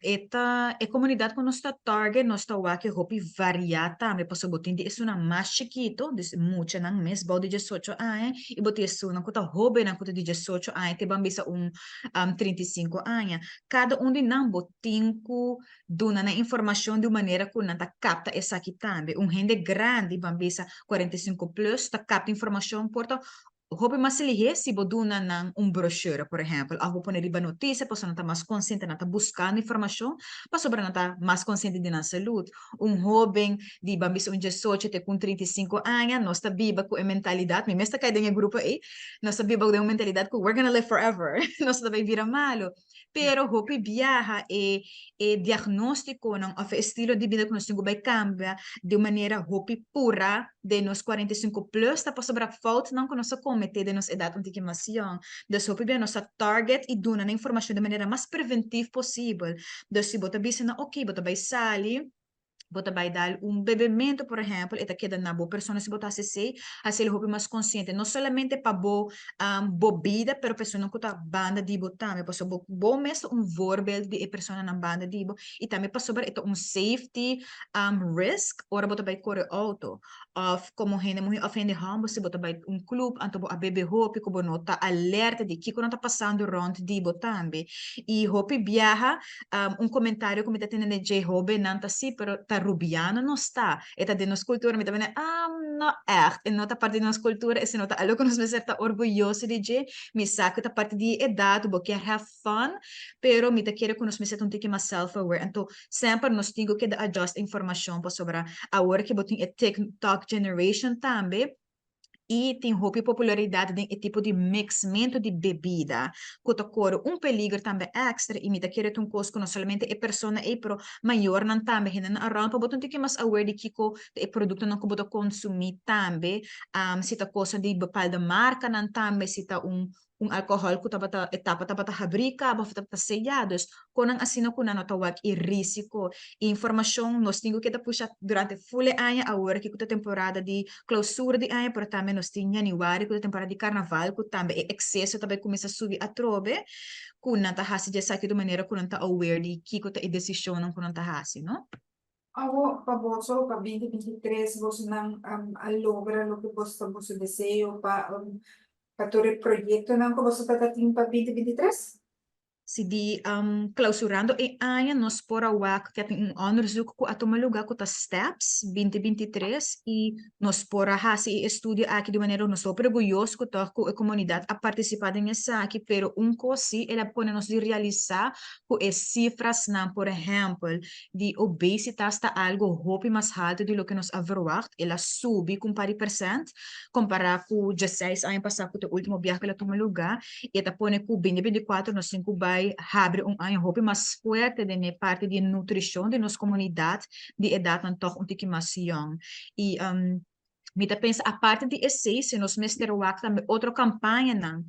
Esta comunidade que nós está target, nós está aqui hopi variata, me posso botar de isso na mais chiquito, des mucha nang mes body de 18 anos, e botar isso na conta hobby na conta de 18 anos, te bambisa 35 anos. Cada um de nós botinco duna na informação de maneira que nanta capta essa aqui também. Um rende grande bambisa 45 plus, ta capta informação porta Hope mas lihe si boduna ng brochure, por exemplo. A roupa neriba notícia, para nata mas consciente nata buscando informação, para sobra nata mas consciente din ang saúde. Jovem di bambis un 18 te com 35 anos, nós tá biba com a mentalidade, me mesta kayo ng grupo nós tá biba com a mentalidade que we're gonna live forever. Nós tá vira malo. Pero hope viaja diagnóstico ng of estilo de vida que nós temos vai cambia de maneira hope pura de nos 45 plus, tapos sobra fault não que nós cometer de nos edad antiquimação. Dus hope bem nossa target e duna na informação de maneira mais preventiva possível. Dus se bota bisa na ok, bota vai sali, bota vai dar bebimento, por exemplo, eta queda na boa pessoa se botar se assim ele mais consciente, não somente para bebida, pero pessoa não kuta banda de botar, me passou bom mesmo voorbeeld de pessoa na banda de bo, e também passou para safety risk, ora bota vai correr auto, of como rende muito ofende hambo, se bota vai club, anto a bebe hopi, como nota alerta de que quando tá passando round de botar, e hopi viaja comentário como está tendo de J-Hobe, não tá assim, pero tá rubiano não está. Eta de nossa cultura, me também, não echt. E nota parte de nossa cultura, e se nota algo que nós me certa orgulhoso de J, me saca da parte de idade, porque have fun, pero me tá querer que nós me certa um tique mais self-aware. Então, sempre nós temos que adjust informação para sobre a hora que botem a TikTok generation também, e tem roupa e popularidade de tipo de mixamento de bebida. Quanto coro um peligro também extra e me da querer um costo não somente é persona e pro maior não também hinan around pa boton tiki mas aware de kiko de produto não kubo consumir também se ta coisa de bepal da marca não também se ta alcohol ko tabata etapa tabata fabrica ba tabata sellados con ang asino ko na tawag e risiko e informação nós temos que puxar durante full ano a hora que a temporada de clausura de ano pero também nós temos januário que a temporada de carnaval que também é excesso também começa a subir a trobe kung natahasi dyan sa akin de maneira kung nanta aware di kiko ta i-desisyon ng kung natahasi, no? Ako, paboso, pa 2023, boso ng alogra, lo que boso boso deseo, patore proyecto ng ko boso tatating pa 2023? Si di clausurando e ano nos por awak que tem onderzoek ko ato maluga ko ta steps 2023 e nos por hasi estudio aqui de maneira nos super orgulhoso ko to ko a comunidade a participar nessa aqui pero co si ela pone nos de realizar ko e cifras na por exemplo de obesitas está algo hope mais alto de lo que nos verwacht ela subi com pari percent comparar com 16 anos passado ko o último viaje que ela toma lugar e ela pone com 2024 nos 5 vai abre ano roupa mais forte de parte de nutrição de nossa comunidade de idade então um tique mais young e Mita pensa, a parte de essência, nós mestre também outra campanha, não?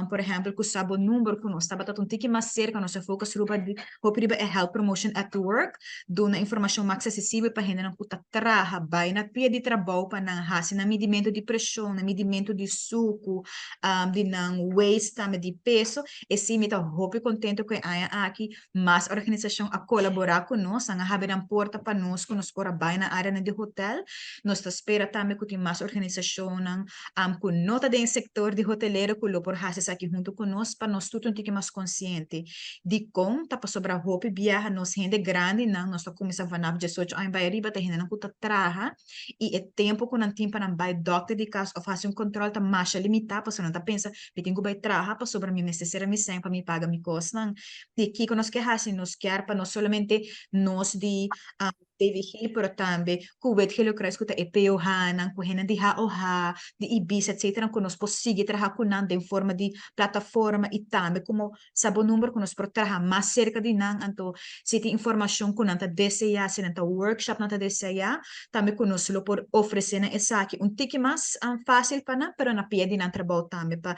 Por exemplo, que sabe o número que nós estava tanto tiki mais cerca, nossa focus rupa é health promotion at work, dona informação mais acessível para gente não puta traha, vai na pia de trabalho para não hasi na medimento de pressão, na medimento de suco, de não waste também de peso, e sim, mita roupa contente com a aqui, mas a organização a colaborar com nós, a haver a porta para nós, que nós fora vai na área de hotel, nós está espera também que tem mais organização com nota do sector de hoteleiro que por haces aqui junto conosco para nós tudo um mais consciente de como tá para sobrar roupa viaja nós gente grande não nós começamos a vanar 18 anos vai riba tá gente não puta traha e é tempo que não tem para não vai doctor de caso ou fazer controle tá mais limitado para não tá pensa que tenho que vai traha para sobrar minha necessária me sem para me pagar me costa de que nós quer hacer nós quer para nós somente nós de David pero também kuwet hilo krais kuta epeo hanan kuhena di ha o ha di ibis etc que nós possível trabalhar com em forma de plataforma e também como sabo número que nós por trabalhar mais cerca de nan anto se tem informação que nanta deseja se nanta workshop nanta deseja também que nós lo por oferecer na essa aqui tique mais fácil para na pero na pia de nan trabalho também pa